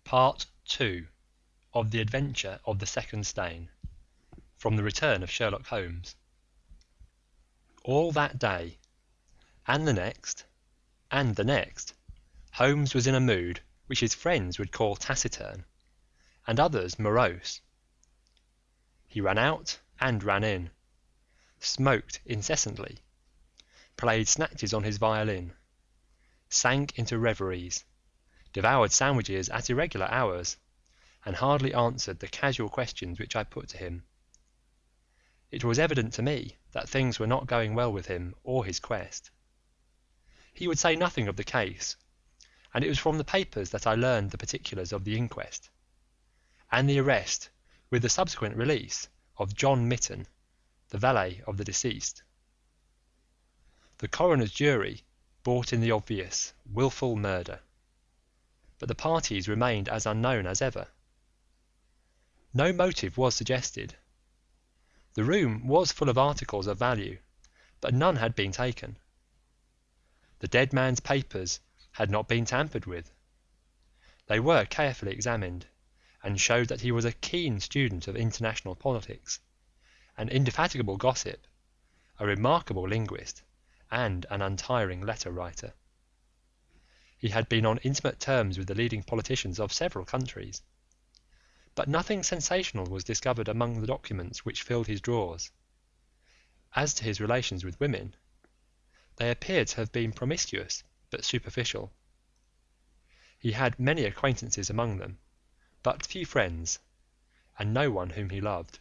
Part II of the Adventure of the Second Stain. From the Return of Sherlock Holmes. All that day, and the next, and the next, Holmes was in a mood which his friends would call taciturn, and others morose. He ran out and ran in, smoked incessantly, played snatches on his violin, sank into reveries, devoured sandwiches at irregular hours, and hardly answered the casual questions which I put to him. It was evident to me that things were not going well with him or his quest. He would say nothing of the case, and it was from the papers that I learned the particulars of the inquest, and the arrest with the subsequent release of John Mitton, the valet of the deceased. The coroner's jury brought in the obvious, wilful murder, but the parties remained as unknown as ever. No motive was suggested. The room was full of articles of value, but none had been taken. The dead man's papers had not been tampered with. They were carefully examined, and showed that he was a keen student of international politics, an indefatigable gossip, a remarkable linguist, and an untiring letter writer. He had been on intimate terms with the leading politicians of several countries, but nothing sensational was discovered among the documents which filled his drawers. As to his relations with women, they appeared to have been promiscuous but superficial. He had many acquaintances among them, but few friends, and no one whom he loved.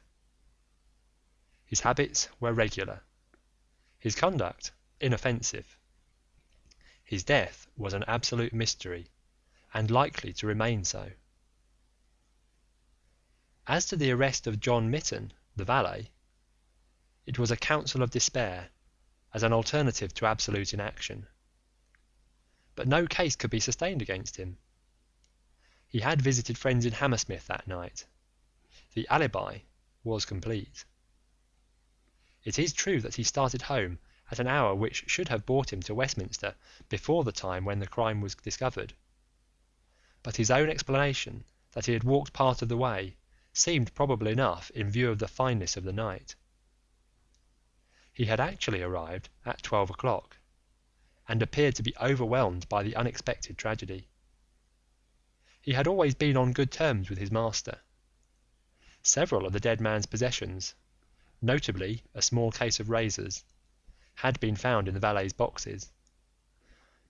His habits were regular, his conduct inoffensive. His death was an absolute mystery, and likely to remain so. As to the arrest of John Mitton, the valet, it was a counsel of despair as an alternative to absolute inaction. But no case could be sustained against him. He had visited friends in Hammersmith that night. The alibi was complete. It is true that he started home at an hour which should have brought him to Westminster before the time when the crime was discovered, but his own explanation that he had walked part of the way seemed probable enough in view of the fineness of the night. He had actually arrived at 12 o'clock, and appeared to be overwhelmed by the unexpected tragedy. He had always been on good terms with his master. Several of the dead man's possessions, notably a small case of razors, had been found in the valet's boxes,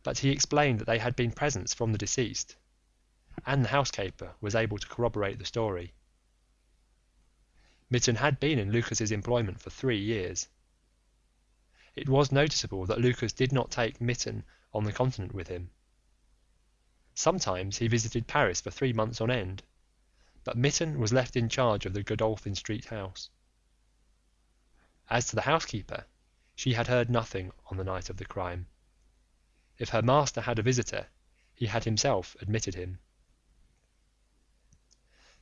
but he explained that they had been presents from the deceased, and the housekeeper was able to corroborate the story. Mitton had been in Lucas's employment for 3 years. It was noticeable that Lucas did not take Mitton on the continent with him. Sometimes he visited Paris for 3 months on end, but Mitton was left in charge of the Godolphin Street house. As to the housekeeper, she had heard nothing on the night of the crime. If her master had a visitor, he had himself admitted him.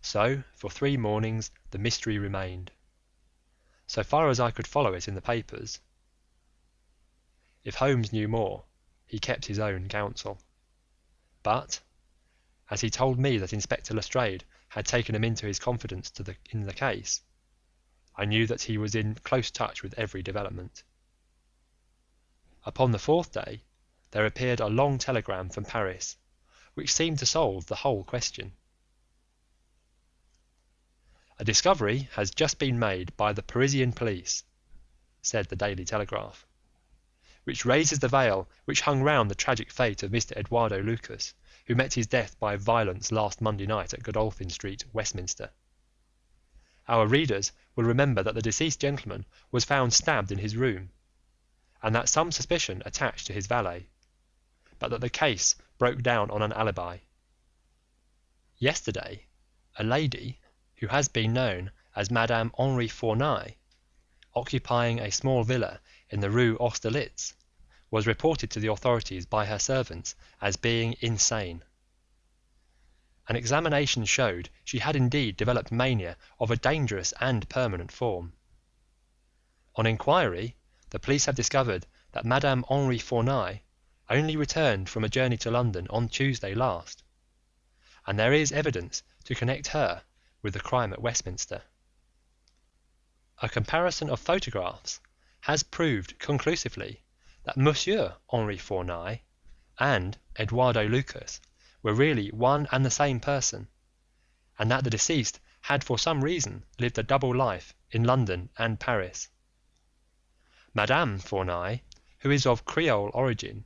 So, for 3 mornings the mystery remained, so far as I could follow it in the papers. If Holmes knew more, he kept his own counsel, but, as he told me that Inspector Lestrade had taken him into his confidence in the case, I knew that he was in close touch with every development. Upon the 4th day there appeared a long telegram from Paris, which seemed to solve the whole question. "A discovery has just been made by the Parisian police," said the Daily Telegraph, "which raises the veil which hung round the tragic fate of Mr. Eduardo Lucas, who met his death by violence last Monday night at Godolphin Street, Westminster. Our readers will remember that the deceased gentleman was found stabbed in his room, and that some suspicion attached to his valet, but that the case broke down on an alibi. Yesterday, a lady, who has been known as Madame Henri Fournay, occupying a small villa in the Rue Austerlitz, was reported to the authorities by her servants as being insane. An examination showed she had indeed developed mania of a dangerous and permanent form. On inquiry, the police have discovered that Madame Henri Fournay only returned from a journey to London on Tuesday last, and there is evidence to connect her with the crime at Westminster. A comparison of photographs has proved conclusively that Monsieur Henri Fournier and Eduardo Lucas were really one and the same person, and that the deceased had for some reason lived a double life in London and Paris. Madame Fournier, who is of Creole origin,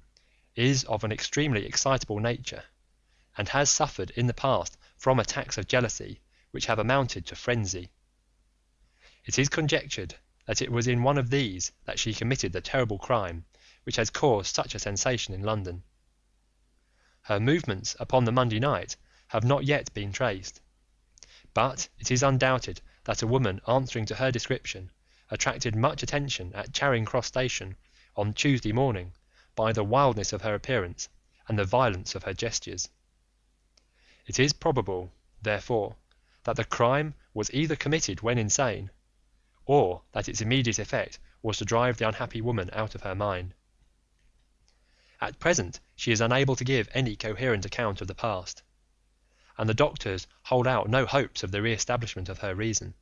is of an extremely excitable nature, and has suffered in the past from attacks of jealousy which have amounted to frenzy. It is conjectured that it was in one of these that she committed the terrible crime which has caused such a sensation in London. Her movements upon the Monday night have not yet been traced, but it is undoubted that a woman answering to her description attracted much attention at Charing Cross Station on Tuesday morning by the wildness of her appearance and the violence of her gestures. It is probable, therefore, that the crime was either committed when insane, or that its immediate effect was to drive the unhappy woman out of her mind. At present she is unable to give any coherent account of the past, and the doctors hold out no hopes of the re-establishment of her reason.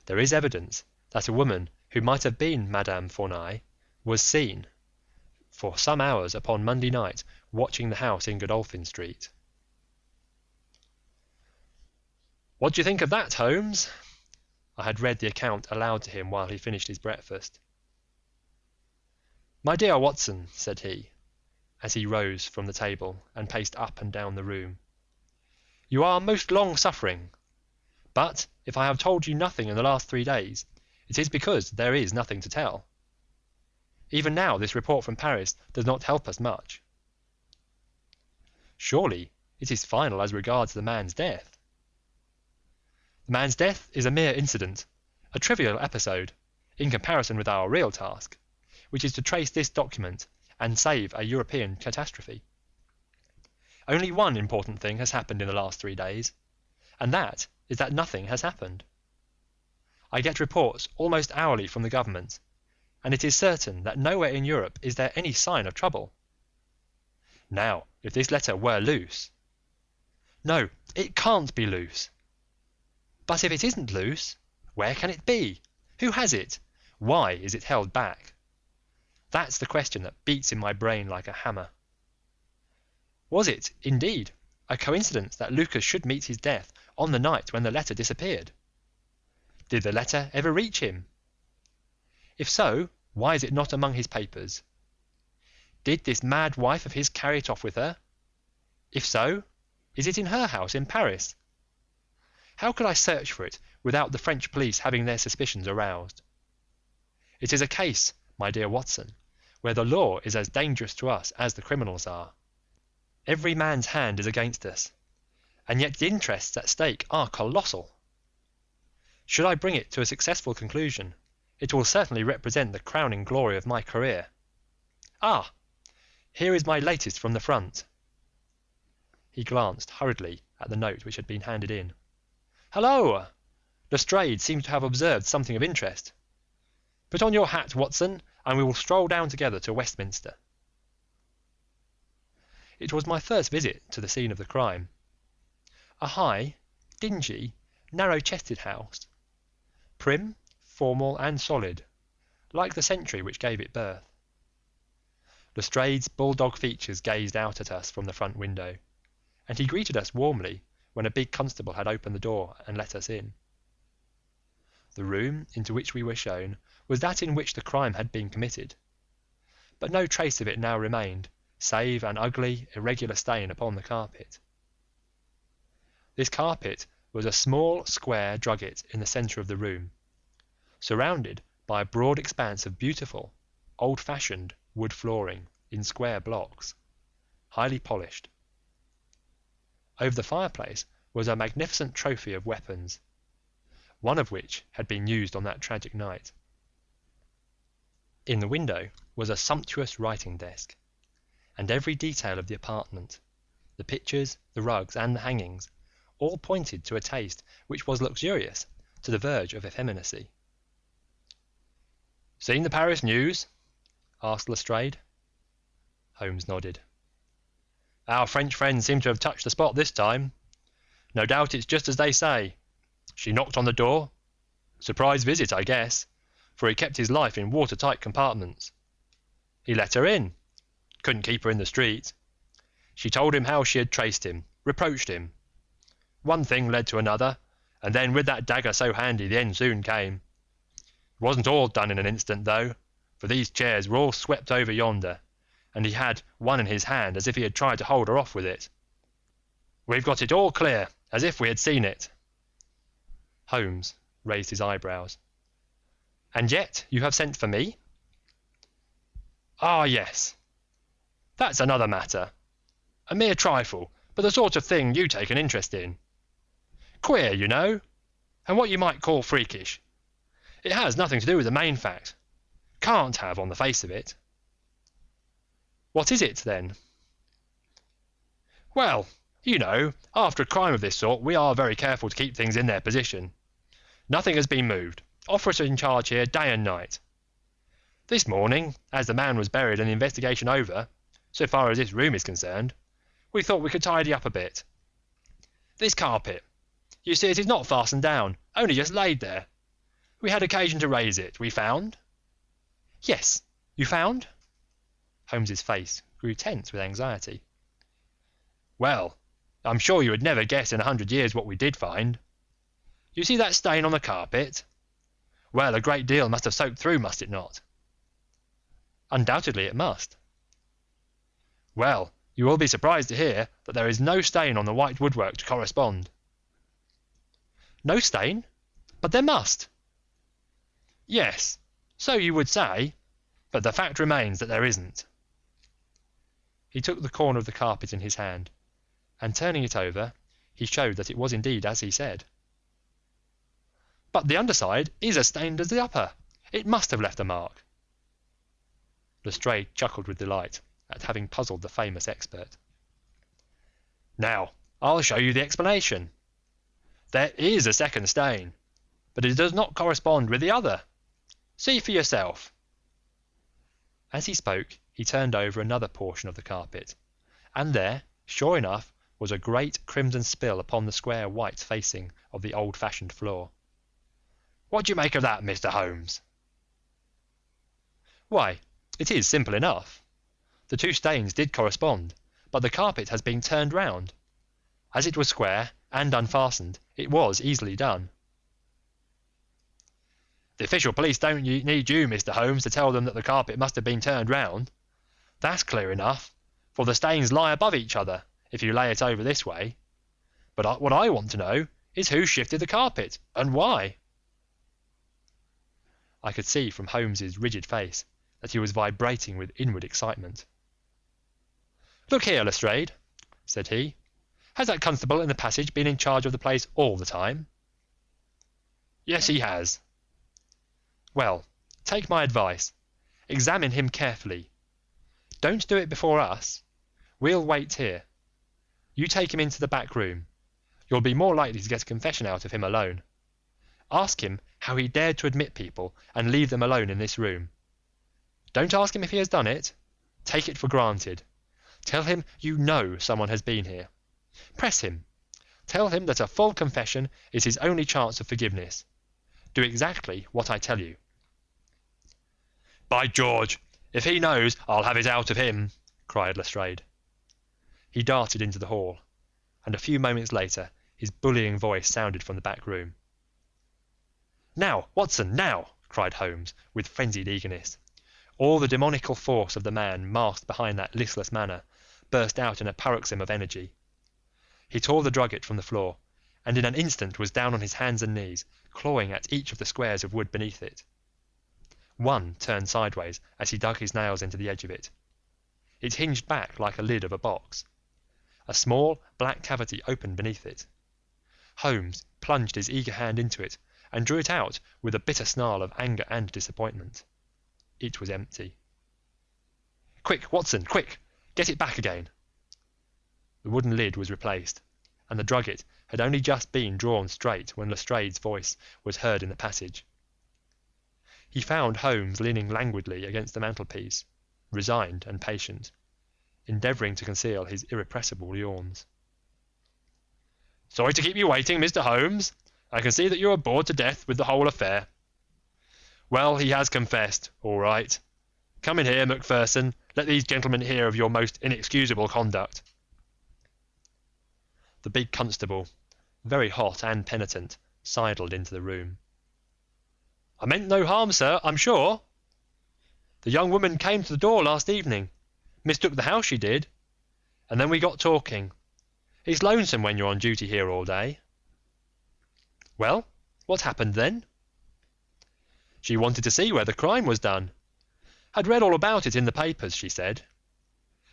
There is evidence that a woman who might have been Madame Fournier was seen for some hours upon Monday night watching the house in Godolphin Street. "What do you think of that, Holmes?" I had read the account aloud to him while he finished his breakfast. "My dear Watson," said he, as he rose from the table and paced up and down the room, "you are most long-suffering, but if I have told you nothing in the last 3 days, it is because there is nothing to tell. Even now this report from Paris does not help us much. Surely it is final as regards the man's death?" "The man's death is a mere incident, a trivial episode, in comparison with our real task, which is to trace this document and save a European catastrophe. Only one important thing has happened in the last 3 days, and that is that nothing has happened. I get reports almost hourly from the government, and it is certain that nowhere in Europe is there any sign of trouble. Now, if this letter were loose... No, it can't be loose. But if it isn't loose, where can it be? Who has it? Why is it held back? That's the question that beats in my brain like a hammer. Was it, indeed, a coincidence that Lucas should meet his death on the night when the letter disappeared? Did the letter ever reach him? If so, why is it not among his papers? Did this mad wife of his carry it off with her? If so, is it in her house in Paris? How could I search for it without the French police having their suspicions aroused? It is a case, my dear Watson, where the law is as dangerous to us as the criminals are. Every man's hand is against us, and yet the interests at stake are colossal. Should I bring it to a successful conclusion, it will certainly represent the crowning glory of my career. Ah, here is my latest from the front." He glanced hurriedly at the note which had been handed in. "Halloa! Lestrade seems to have observed something of interest. Put on your hat, Watson, and we will stroll down together to Westminster." It was my first visit to the scene of the crime. A high, dingy, narrow-chested house, prim, formal, and solid, like the century which gave it birth. Lestrade's bulldog features gazed out at us from the front window, and he greeted us warmly when a big constable had opened the door and let us in. The room into which we were shown was that in which the crime had been committed, but no trace of it now remained, save an ugly, irregular stain upon the carpet. This carpet was a small square drugget in the centre of the room, surrounded by a broad expanse of beautiful, old-fashioned wood flooring in square blocks, highly polished. Over the fireplace was a magnificent trophy of weapons, one of which had been used on that tragic night. In the window was a sumptuous writing desk, and every detail of the apartment, the pictures, the rugs, and the hangings, all pointed to a taste which was luxurious to the verge of effeminacy. "Seen the Paris news?" asked Lestrade. Holmes nodded. Our French friends seem to have touched the spot this time. No doubt it's just as they say. She knocked on the door. Surprise visit, I guess, for he kept his life in watertight compartments. He let her in. Couldn't keep her in the street. She told him how she had traced him, reproached him. One thing led to another, and then with that dagger so handy the end soon came. It wasn't all done in an instant, though, for these chairs were all swept over yonder, and he had one in his hand as if he had tried to hold her off with it. We've got it all clear, as if we had seen it. Holmes raised his eyebrows. And yet you have sent for me? Ah, yes. That's another matter. A mere trifle, but the sort of thing you take an interest in. Queer, you know, and what you might call freakish. It has nothing to do with the main fact. Can't have on the face of it. What is it, then? Well, you know, after a crime of this sort, we are very careful to keep things in their position. Nothing has been moved. Officers in charge here day and night. This morning, as the man was buried and the investigation over, so far as this room is concerned, we thought we could tidy up a bit. This carpet, you see, it is not fastened down, only just laid there. We had occasion to raise it, we found. Yes, you found? Holmes's face grew tense with anxiety. Well, I'm sure you would never guess in 100 years what we did find. You see that stain on the carpet? Well, a great deal must have soaked through, must it not? Undoubtedly it must. Well, you will be surprised to hear that there is no stain on the white woodwork to correspond. No stain? But there must. Yes, so you would say, but the fact remains that there isn't. He took the corner of the carpet in his hand, and turning it over, he showed that it was indeed as he said. But the underside is as stained as the upper. It must have left a mark. Lestrade chuckled with delight at having puzzled the famous expert. Now, I'll show you the explanation. There is a second stain, but it does not correspond with the other. See for yourself. As he spoke, he turned over another portion of the carpet, and there, sure enough, was a great crimson spill upon the square white facing of the old-fashioned floor. What do you make of that, Mr. Holmes? Why, it is simple enough. The two stains did correspond, but the carpet has been turned round. As it was square and unfastened, it was easily done. The official police don't need you, Mr. Holmes, to tell them that the carpet must have been turned round. That's clear enough, for the stains lie above each other, if you lay it over this way. But what I want to know is who shifted the carpet, and why? I could see from Holmes's rigid face that he was vibrating with inward excitement. Look here, Lestrade, said he. Has that constable in the passage been in charge of the place all the time? Yes, he has. Well, take my advice. Examine him carefully. Don't do it before us. We'll wait here. You take him into the back room. You'll be more likely to get a confession out of him alone. Ask him how he dared to admit people and leave them alone in this room. Don't ask him if he has done it. Take it for granted. Tell him you know someone has been here. Press him. Tell him that a full confession is his only chance of forgiveness. Do exactly what I tell you. By George, if he knows, I'll have it out of him, cried Lestrade. He darted into the hall, and a few moments later his bullying voice sounded from the back room. Now, Watson, now, cried Holmes with frenzied eagerness. All the demoniacal force of the man masked behind that listless manner burst out in a paroxysm of energy. He tore the drugget from the floor, and in an instant was down on his hands and knees, clawing at each of the squares of wood beneath it. One turned sideways as he dug his nails into the edge of it. It hinged back like a lid of a box. A small black cavity opened beneath it. Holmes plunged his eager hand into it and drew it out with a bitter snarl of anger and disappointment. It was empty. Quick, Watson, quick! Get it back again! The wooden lid was replaced, and the drugget had only just been drawn straight when Lestrade's voice was heard in the passage. He found Holmes leaning languidly against the mantelpiece, resigned and patient, endeavouring to conceal his irrepressible yawns. "Sorry to keep you waiting, Mr. Holmes. I can see that you are bored to death with the whole affair. Well, he has confessed, all right. Come in here, Macpherson. Let these gentlemen hear of your most inexcusable conduct." The big constable, very hot and penitent, sidled into the room. "I meant no harm, sir, I'm sure. The young woman came to the door last evening, mistook the house, she did, and then we got talking. It's lonesome when you're on duty here all day." "Well, what happened then?" "She wanted to see where the crime was done. Had read all about it in the papers, she said.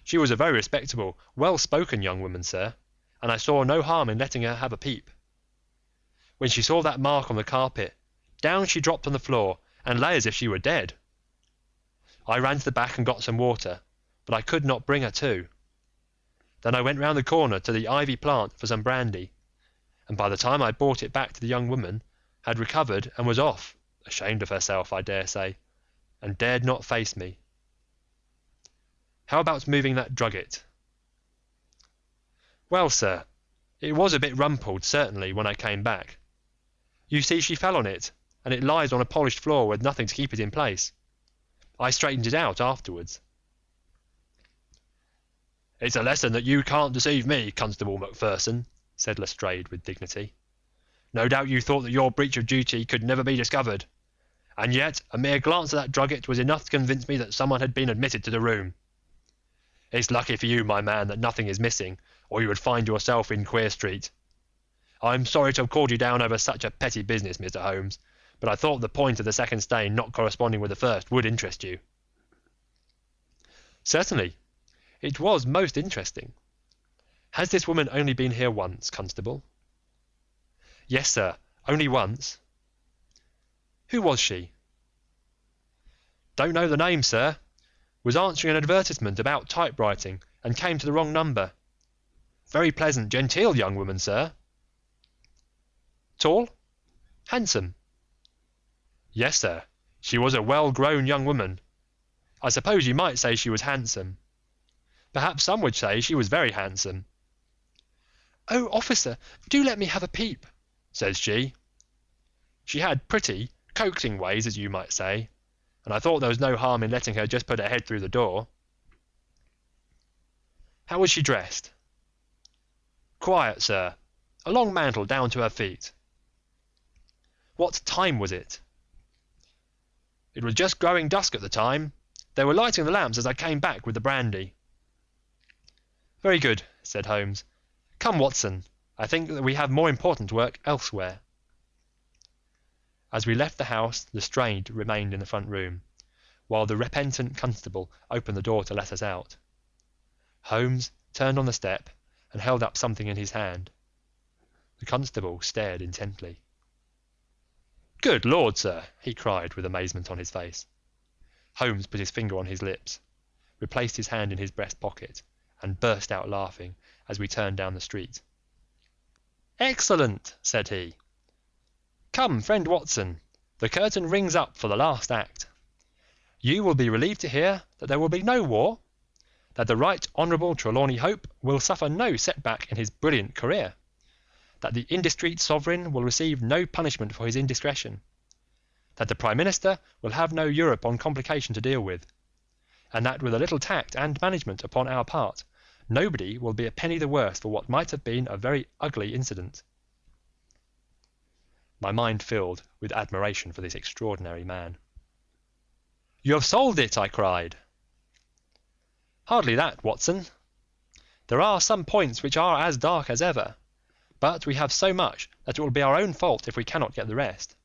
She was a very respectable, well-spoken young woman, sir, and I saw no harm in letting her have a peep. When she saw that mark on the carpet, down she dropped on the floor and lay as if she were dead. I ran to the back and got some water, but I could not bring her to. Then I went round the corner to the ivy plant for some brandy, and by the time I brought it back to the young woman, had recovered and was off, ashamed of herself, I dare say, and dared not face me. How about moving that drugget?" "Well, sir, it was a bit rumpled, certainly, when I came back. You see, she fell on it, and it lies on a polished floor with nothing to keep it in place. I straightened it out afterwards." "It's a lesson that you can't deceive me, Constable Macpherson," said Lestrade with dignity. "No doubt you thought that your breach of duty could never be discovered, and yet a mere glance at that drugget was enough to convince me that someone had been admitted to the room. It's lucky for you, my man, that nothing is missing, or you would find yourself in Queer Street. I'm sorry to have called you down over such a petty business, Mr. Holmes, but I thought the point of the second stain not corresponding with the first would interest you." "Certainly, it was most interesting. Has this woman only been here once, Constable?" "Yes, sir, only once." "Who was she?" "Don't know the name, sir. Was answering an advertisement about typewriting and came to the wrong number. Very pleasant, genteel young woman, sir." "Tall? Handsome?" "Yes, sir, she was a well-grown young woman. I suppose you might say she was handsome. Perhaps some would say she was very handsome." "Oh, officer, do let me have a peep," says she. She had pretty, coaxing ways, as you might say, and I thought there was no harm in letting her just put her head through the door." "How was she dressed?" "Quiet, sir. A long mantle down to her feet." "What time was it?" "It was just growing dusk at the time. They were lighting the lamps as I came back with the brandy." "Very good," said Holmes. "Come, Watson, I think that we have more important work elsewhere." As we left the house, Lestrade remained in the front room, while the repentant constable opened the door to let us out. Holmes turned on the step and held up something in his hand. The constable stared intently. "Good Lord, sir!" he cried with amazement on his face. Holmes put his finger on his lips, replaced his hand in his breast pocket, and burst out laughing as we turned down the street. "Excellent!" said he. "Come, friend Watson, the curtain rings up for the last act. You will be relieved to hear that there will be no war, that the Right Honourable Trelawney Hope will suffer no setback in his brilliant career, that the indiscreet sovereign will receive no punishment for his indiscretion, that the Prime Minister will have no Europe on complication to deal with, and that with a little tact and management upon our part, nobody will be a penny the worse for what might have been a very ugly incident." My mind filled with admiration for this extraordinary man. "You have solved it!" I cried. "Hardly that, Watson. There are some points which are as dark as ever, but we have so much that it will be our own fault if we cannot get the rest.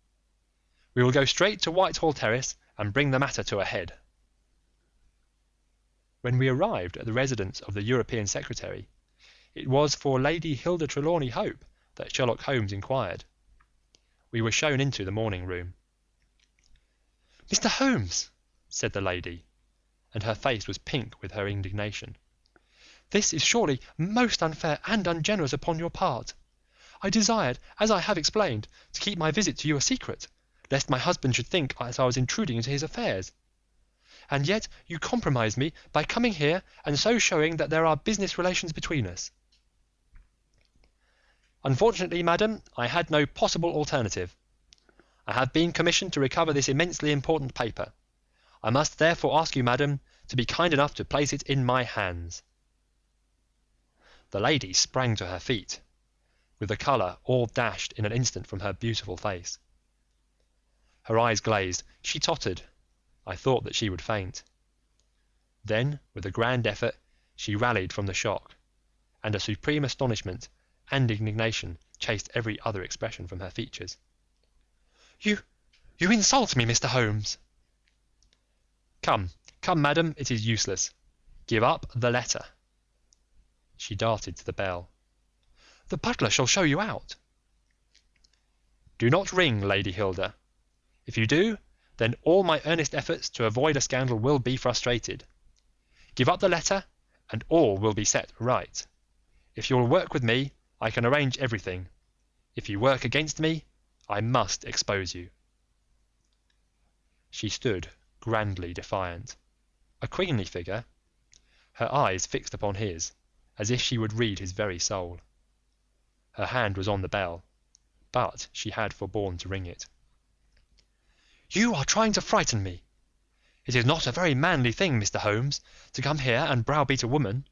We will go straight to Whitehall Terrace and bring the matter to a head." When we arrived at the residence of the European Secretary, it was for Lady Hilda Trelawney Hope that Sherlock Holmes inquired. We were shown into the morning room. "Mr. Holmes," said the lady, and her face was pink with her indignation, "this is surely most unfair and ungenerous upon your part. I desired, as I have explained, to keep my visit to you a secret, lest my husband should think that I was intruding into his affairs. and yet you compromise me by coming here and so showing that there are business relations between us." "Unfortunately, madam, I had no possible alternative. I have been commissioned to recover this immensely important paper. I must therefore ask you, madam, to be kind enough to place it in my hands." The lady sprang to her feet, with the colour all dashed in an instant from her beautiful face. Her eyes glazed, she tottered. I thought that she would faint. Then, with a grand effort, she rallied from the shock, and a supreme astonishment and indignation chased every other expression from her features. You insult me, Mr. Holmes." Come, madam, it is useless. Give up the letter." She darted to the bell. "The butler shall show you out." "Do not ring, Lady Hilda. If you do, then all my earnest efforts to avoid a scandal will be frustrated. Give up the letter, and all will be set right. If you will work with me, I can arrange everything. If you work against me, I must expose you." She stood grandly defiant, a queenly figure, her eyes fixed upon his, as if she would read his very soul. Her hand was on the bell, but she had forborne to ring it. "You are trying to frighten me. It is not a very manly thing, Mr. Holmes, to come here and browbeat a woman.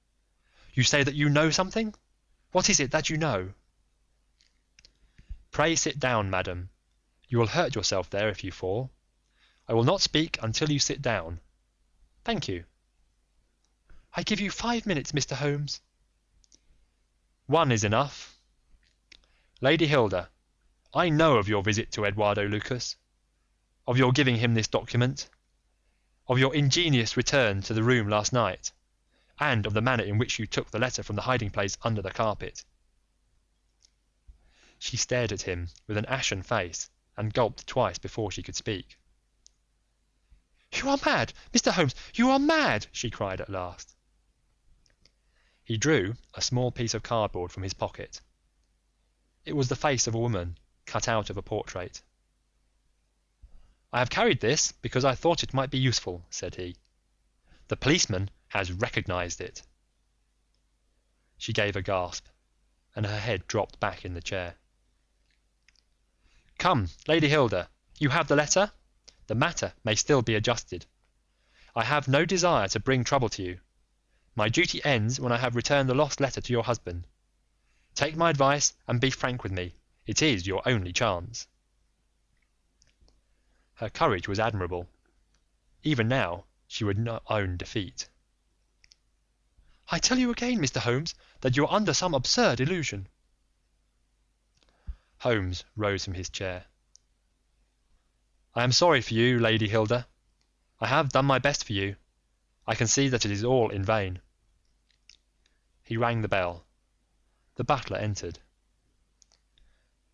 You say that you know something. What is it that you know?" "Pray sit down, madam. You will hurt yourself there if you fall. I will not speak until you sit down. Thank you." "I give you 5 minutes, Mr. Holmes." "1 is enough. Lady Hilda, I know of your visit to Eduardo Lucas, of your giving him this document, of your ingenious return to the room last night, and of the manner in which you took the letter from the hiding place under the carpet." She stared at him with an ashen face and gulped twice before she could speak. "You are mad, Mr. Holmes, you are mad!" she cried at last. He drew a small piece of cardboard from his pocket. It was the face of a woman cut out of a portrait. "I have carried this because I thought it might be useful," said he. "The policeman has recognized it." She gave a gasp, and her head dropped back in the chair. "Come, Lady Hilda, you have the letter? The matter may still be adjusted. I have no desire to bring trouble to you. My duty ends when I have returned the lost letter to your husband. Take my advice and be frank with me. It is your only chance." Her courage was admirable. Even now she would not own defeat. "I tell you again, Mr. Holmes, that you are under some absurd illusion." Holmes rose from his chair. "I am sorry for you, Lady Hilda. I have done my best for you. I can see that it is all in vain." He rang the bell. The butler entered.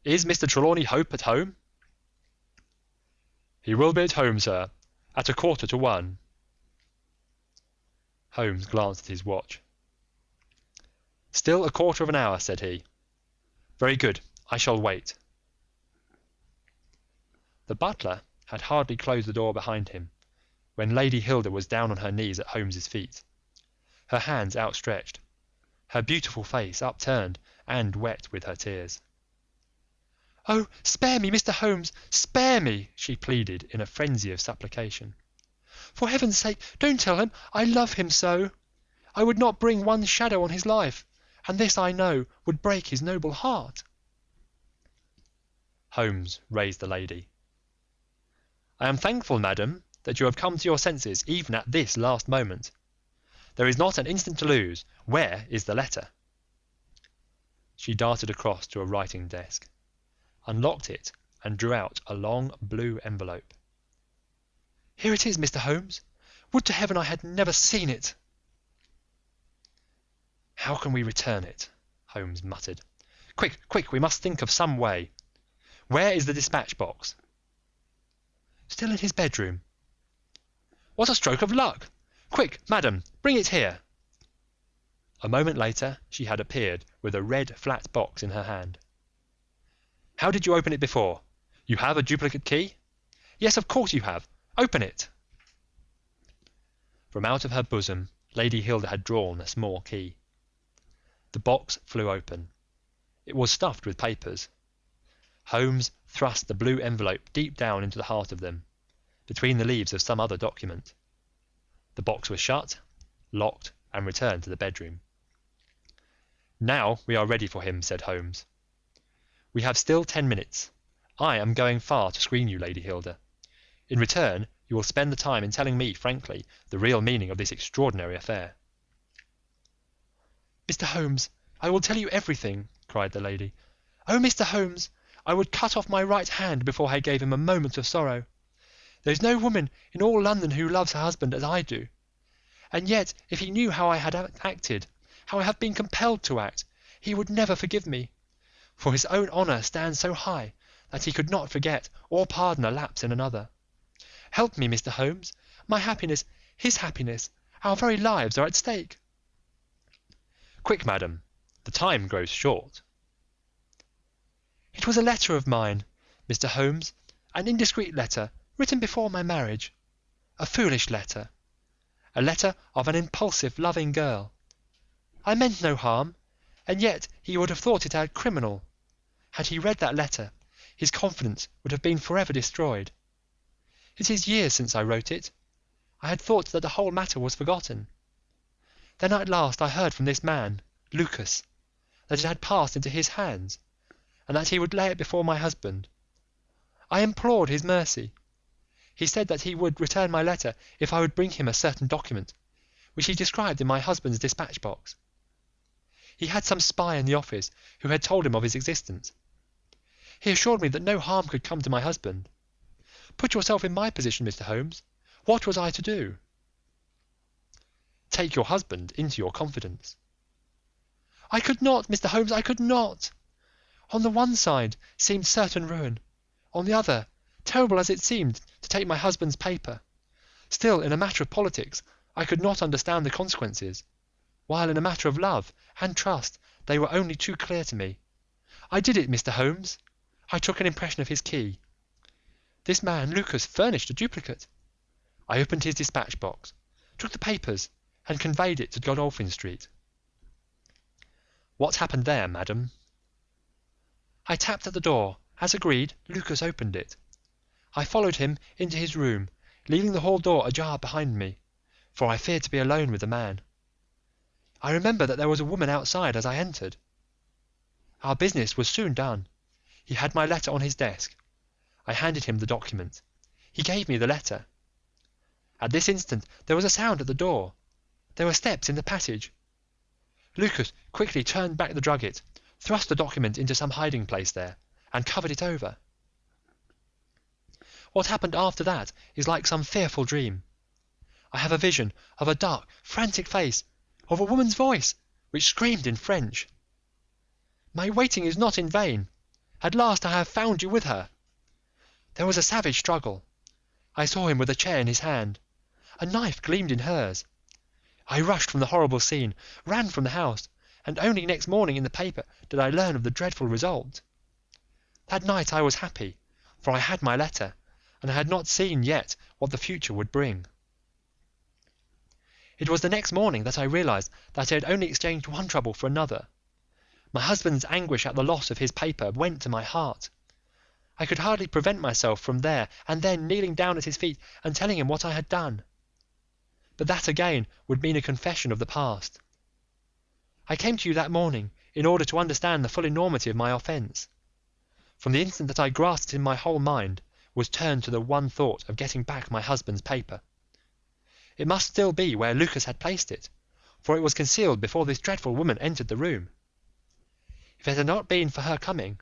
"Is Mr. Trelawney Hope at home?" "He will be at home, sir, at 1:15." Holmes glanced at his watch. "Still 1/4 of an hour," said he. "Very good, I shall wait." The butler had hardly closed the door behind him when Lady Hilda was down on her knees at Holmes's feet, her hands outstretched, her beautiful face upturned and wet with her tears. "Oh, spare me, Mr. Holmes, spare me!" she pleaded in a frenzy of supplication. "For heaven's sake, don't tell him. I love him so. I would not bring one shadow on his life, and this, I know, would break his noble heart." Holmes raised the lady. "I am thankful, madam, that you have come to your senses even at this last moment. There is not an instant to lose. Where is the letter?" She darted across to a writing desk, unlocked it, and drew out a long blue envelope. "Here it is, Mr. Holmes. Would to heaven I had never seen it." "How can we return it?" Holmes muttered. Quick, we must think of some way. Where is the dispatch box?" "Still in his bedroom." "What a stroke of luck! Quick, madam, bring it here." A moment later she had appeared with a red flat box in her hand. "How did you open it before? You have a duplicate key?" "Yes, of course you have. Open it." From out of her bosom Lady Hilda had drawn a small key. The box flew open. It was stuffed with papers. Holmes thrust the blue envelope deep down into the heart of them, between the leaves of some other document. The box was shut, locked, and returned to the bedroom. "Now we are ready for him," said Holmes. "We have still 10 minutes. I am going far to screen you, Lady Hilda. In return, you will spend the time in telling me frankly the real meaning of this extraordinary affair." "Mr. Holmes, I will tell you everything," cried the lady. "Oh, Mr. Holmes, I would cut off my right hand before I gave him a moment of sorrow. There is no woman in all London who loves her husband as I do. And yet, if he knew how I had acted, how I have been compelled to act, he would never forgive me, for his own honour stands so high that he could not forget or pardon a lapse in another. Help me, Mr. Holmes. My happiness, his happiness, our very lives are at stake." "Quick, madam, the time grows short." "It was a letter of mine, Mr. Holmes, an indiscreet letter written before my marriage. A foolish letter. A letter of an impulsive, loving girl. I meant no harm, and yet he would have thought it criminal. Had he read that letter, his confidence would have been forever destroyed. It is years since I wrote it. I had thought that the whole matter was forgotten. Then at last I heard from this man, Lucas, that it had passed into his hands, and that he would lay it before my husband. I implored his mercy. He said that he would return my letter if I would bring him a certain document, which he described in my husband's dispatch box. He had some spy in the office who had told him of his existence. He assured me that no harm could come to my husband. Put yourself in my position, Mr. Holmes. What was I to do?" "Take your husband into your confidence." "I could not, Mr. Holmes, I could not. On the one side seemed certain ruin, on the other, terrible as it seemed to take my husband's paper, still in a matter of politics I could not understand the consequences, while in a matter of love and trust they were only too clear to me. I did it, Mr. Holmes. I took an impression of his key. This man, Lucas, furnished a duplicate. I opened his dispatch box, took the papers, and conveyed it to Godolphin Street." "What happened there, madam?" "I tapped at the door. As agreed, Lucas opened it. I followed him into his room, leaving the hall door ajar behind me, for I feared to be alone with the man. I remember that there was a woman outside as I entered. Our business was soon done. He had my letter on his desk. I handed him the document. He gave me the letter. At this instant there was a sound at the door. There were steps in the passage. Lucas quickly turned back the drugget, thrust the document into some hiding place there, and covered it over. What happened after that is like some fearful dream. I have a vision of a dark, frantic face, of a woman's voice, which screamed in French. My waiting is not in vain. At last I have found you with her. There was a savage struggle. I saw him with a chair in his hand. A knife gleamed in hers. I rushed from the horrible scene, ran from the house, and only next morning in the paper did I learn of the dreadful result. That night I was happy, for I had my letter, and I had not seen yet what the future would bring. It was the next morning that I realized that I had only exchanged one trouble for another. My husband's anguish at the loss of his paper went to my heart. I could hardly prevent myself from there and then kneeling down at his feet and telling him what I had done. But that again would mean a confession of the past. I came to you that morning in order to understand the full enormity of my offence. From the instant that I grasped it in my whole mind was turned to the one thought of getting back my husband's paper. It must still be where Lucas had placed it, for it was concealed before this dreadful woman entered the room. If it had not been for her coming,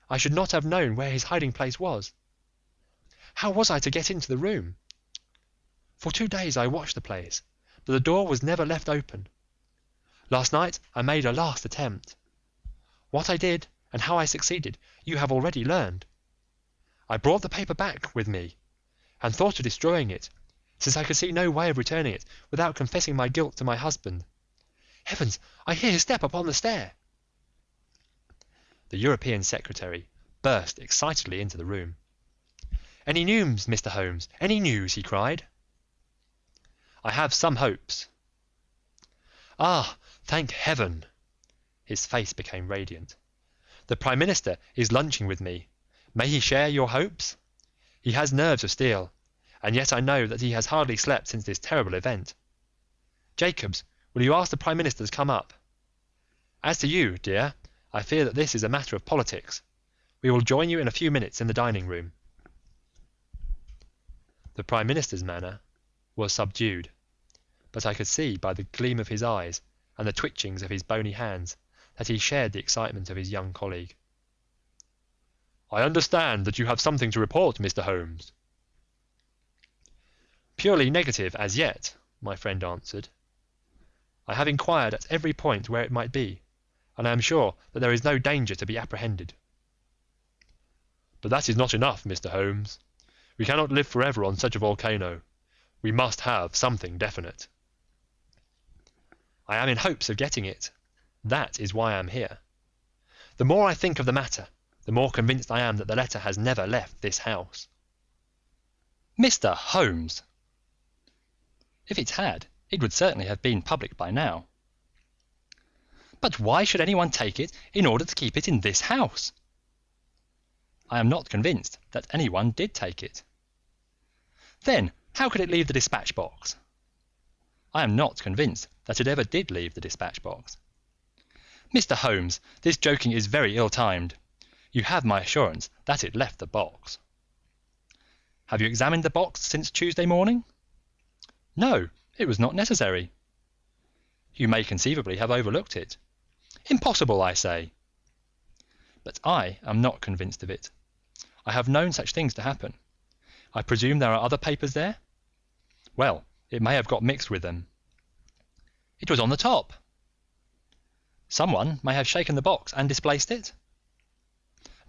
I should not have known where his hiding place was. How was I to get into the room? For 2 days I watched the place, but the door was never left open. Last night I made a last attempt. What I did and how I succeeded you have already learned. I brought the paper back with me, and thought of destroying it, since I could see no way of returning it without confessing my guilt to my husband. Heavens, I hear his step upon the stair!" The European secretary burst excitedly into the room. "Any news, Mr. Holmes? Any news?" he cried. I have some hopes." "Ah, thank heaven!" His face became radiant. "The Prime Minister is lunching with me. May he share your hopes? He has nerves of steel, and yet I know that he has hardly slept since this terrible event. Jacobs, will you ask the Prime Minister to come up? As to you, dear, I fear that this is a matter of politics. We will join you in a few minutes in the dining room." The Prime Minister's manner was subdued, but I could see by the gleam of his eyes and the twitchings of his bony hands that he shared the excitement of his young colleague. "I understand that you have something to report, Mr. Holmes." "Purely negative as yet," my friend answered. "I have inquired at every point where it might be, and I am sure that there is no danger to be apprehended." "But that is not enough, Mr. Holmes. We cannot live forever on such a volcano. We must have something definite." "I am in hopes of getting it. That is why I am here. The more I think of the matter, the more convinced I am that the letter has never left this house." "Mr. Holmes!" "If it had, it would certainly have been public by now." "But why should anyone take it in order to keep it in this house?" "I am not convinced that anyone did take it." "Then how could it leave the dispatch box?" "I am not convinced that it ever did leave the dispatch box." "Mr. Holmes, this joking is very ill-timed. You have my assurance that it left the box." "Have you examined the box since Tuesday morning?" "No, it was not necessary." "You may conceivably have overlooked it." "Impossible, I say." "But I am not convinced of it. I have known such things to happen. I presume there are other papers there?" "Well, it may have got mixed with them." "It was on the top." "Someone may have shaken the box and displaced it?"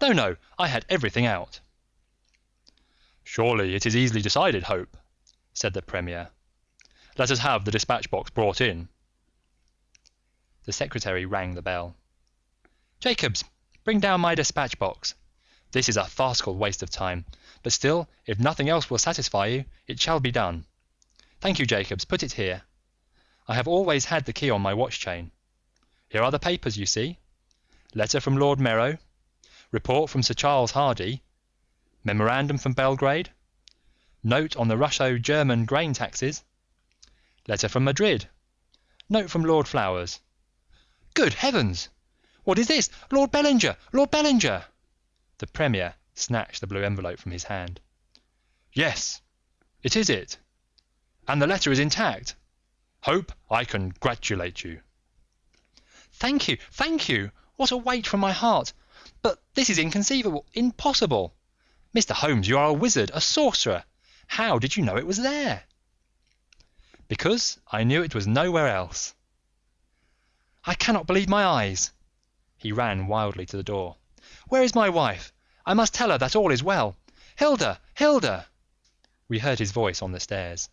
"No, no, I had everything out." "Surely it is easily decided, Hope," said the Premier. "Let us have the dispatch box brought in." The secretary rang the bell. "Jacobs, bring down my dispatch box. This is a farcical waste of time, but still, if nothing else will satisfy you, it shall be done. Thank you, Jacobs, put it here. I have always had the key on my watch chain. Here are the papers, you see. Letter from Lord Merrow, report from Sir Charles Hardy, memorandum from Belgrade, note on the Russo-German grain taxes, letter from Madrid, note from Lord Flowers. Good heavens! What is this? Lord Bellinger! Lord Bellinger!" The Premier snatched the blue envelope from his hand. "Yes, it is it. And the letter is intact. Hope, I congratulate you." Thank you, thank you! What a weight from my heart! But this is inconceivable, impossible! Mr. Holmes, you are a wizard, a sorcerer. How did you know it was there?" "Because I knew it was nowhere else." "I cannot believe my eyes." He ran wildly to the door. "Where is my wife? I must tell her that all is well. Hilda, Hilda!" We heard his voice on the stairs.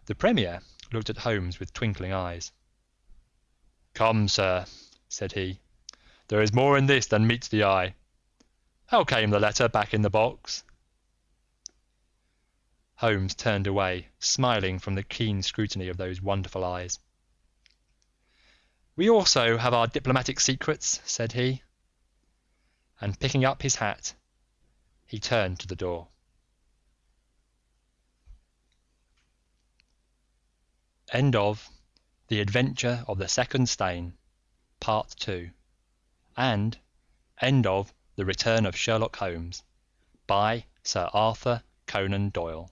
The Premier looked at Holmes with twinkling eyes. "Come, sir," said he, "there is more in this than meets the eye. How came the letter back in the box?" Holmes turned away, smiling from the keen scrutiny of those wonderful eyes. "We also have our diplomatic secrets," said he, and picking up his hat, he turned to the door. End of The Adventure of the Second Stain, Part 2, and End of The Return of Sherlock Holmes by Sir Arthur Conan Doyle.